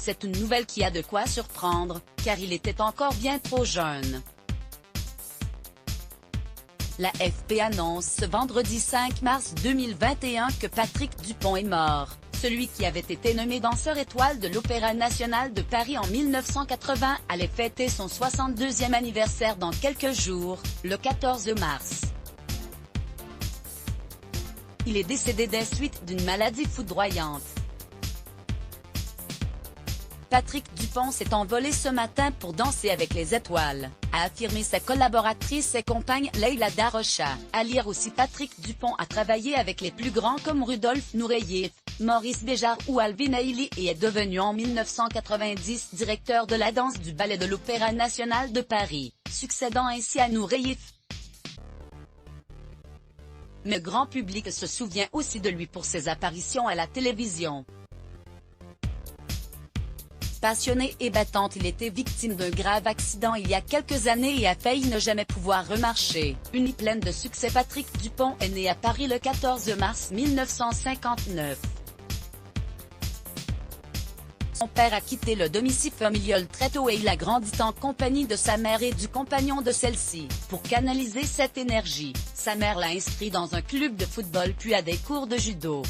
C'est une nouvelle qui a de quoi surprendre, car il était encore bien trop jeune. L'AFP annonce ce vendredi 5 mars 2021 que Patrick Dupont est mort. Celui qui avait été nommé danseur étoile de l'Opéra national de Paris en 1980 allait fêter son 62e anniversaire dans quelques jours, le 14 mars. Il est décédé des suites d'une maladie foudroyante. Patrick Dupont s'est envolé ce matin pour danser avec les étoiles, a affirmé sa collaboratrice et compagne Leila Darocha. À lire aussi, Patrick Dupont a travaillé avec les plus grands comme Rudolf Nureyev, Maurice Béjart ou Alvin Ailey et est devenu en 1990 directeur de la danse du ballet de l'Opéra national de Paris, succédant ainsi à Nureyev. Mais le grand public se souvient aussi de lui pour ses apparitions à la télévision. Passionné et battante, il était victime d'un grave accident il y a quelques années et a failli ne jamais pouvoir remarcher. Une pleine de succès, Patrick Dupont est né à Paris le 14 mars 1959. Son père a quitté le domicile familial très tôt et il a grandi en compagnie de sa mère et du compagnon de celle-ci. Pour canaliser cette énergie, sa mère l'a inscrit dans un club de football puis à des cours de judo.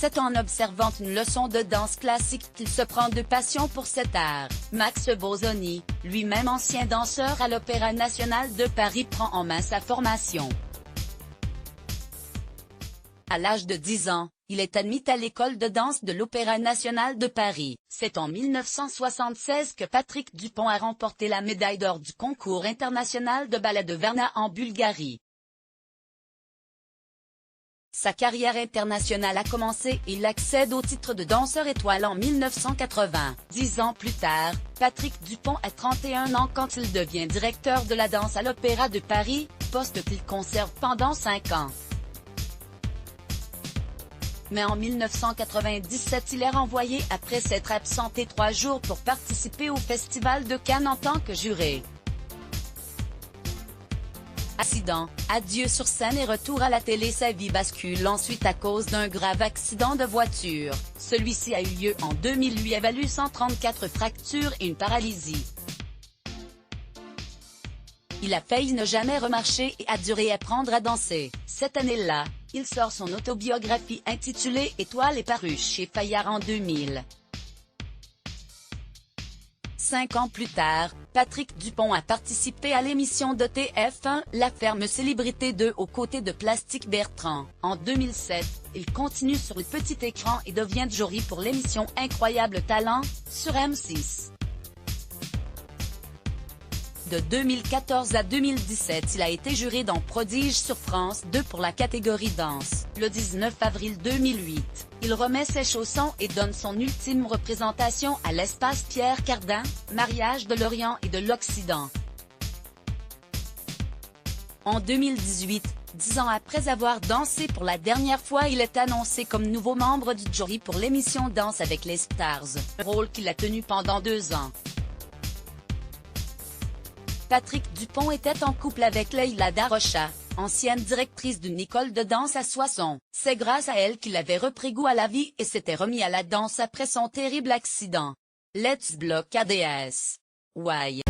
C'est en observant une leçon de danse classique qu'il se prend de passion pour cet art. Max Bosoni, lui-même ancien danseur à l'Opéra national de Paris, prend en main sa formation. À l'âge de 10 ans, il est admis à l'école de danse de l'Opéra national de Paris. C'est en 1976 que Patrick Dupont a remporté la médaille d'or du concours international de ballet de Varna en Bulgarie. Sa carrière internationale a commencé et il accède au titre de danseur étoile en 1980. 10 ans plus tard, Patrick Dupont a 31 ans quand il devient directeur de la danse à l'Opéra de Paris, poste qu'il conserve pendant 5 ans. Mais en 1997 il est renvoyé après s'être absenté 3 jours pour participer au Festival de Cannes en tant que juré. Accident, adieu sur scène et retour à la télé. Sa vie bascule ensuite à cause d'un grave accident de voiture. Celui-ci a eu lieu en 2000, lui a valu 134 fractures et une paralysie. Il a failli ne jamais remarcher et a dû réapprendre à danser. Cette année-là, il sort son autobiographie intitulée Étoile et parue chez Fayard en 2000. 5 ans plus tard, Patrick Dupont a participé à l'émission de TF1, La Ferme Célébrité 2 aux côtés de Plastique Bertrand. En 2007, il continue sur le petit écran et devient jury pour l'émission Incroyable Talent, sur M6. De 2014 à 2017, il a été juré dans Prodige sur France 2 pour la catégorie danse. Le 19 avril 2008, il remet ses chaussons et donne son ultime représentation à l'Espace Pierre Cardin, mariage de l'Orient et de l'Occident. En 2018, 10 ans après avoir dansé pour la dernière fois, il est annoncé comme nouveau membre du jury pour l'émission Danse avec les Stars, rôle qu'il a tenu pendant 2 ans. Patrick Dupont était en couple avec Leila Darocha, ancienne directrice d'une école de danse à Soissons. C'est grâce à elle qu'il avait repris goût à la vie et s'était remis à la danse après son terrible accident. Let's block ADS. Why?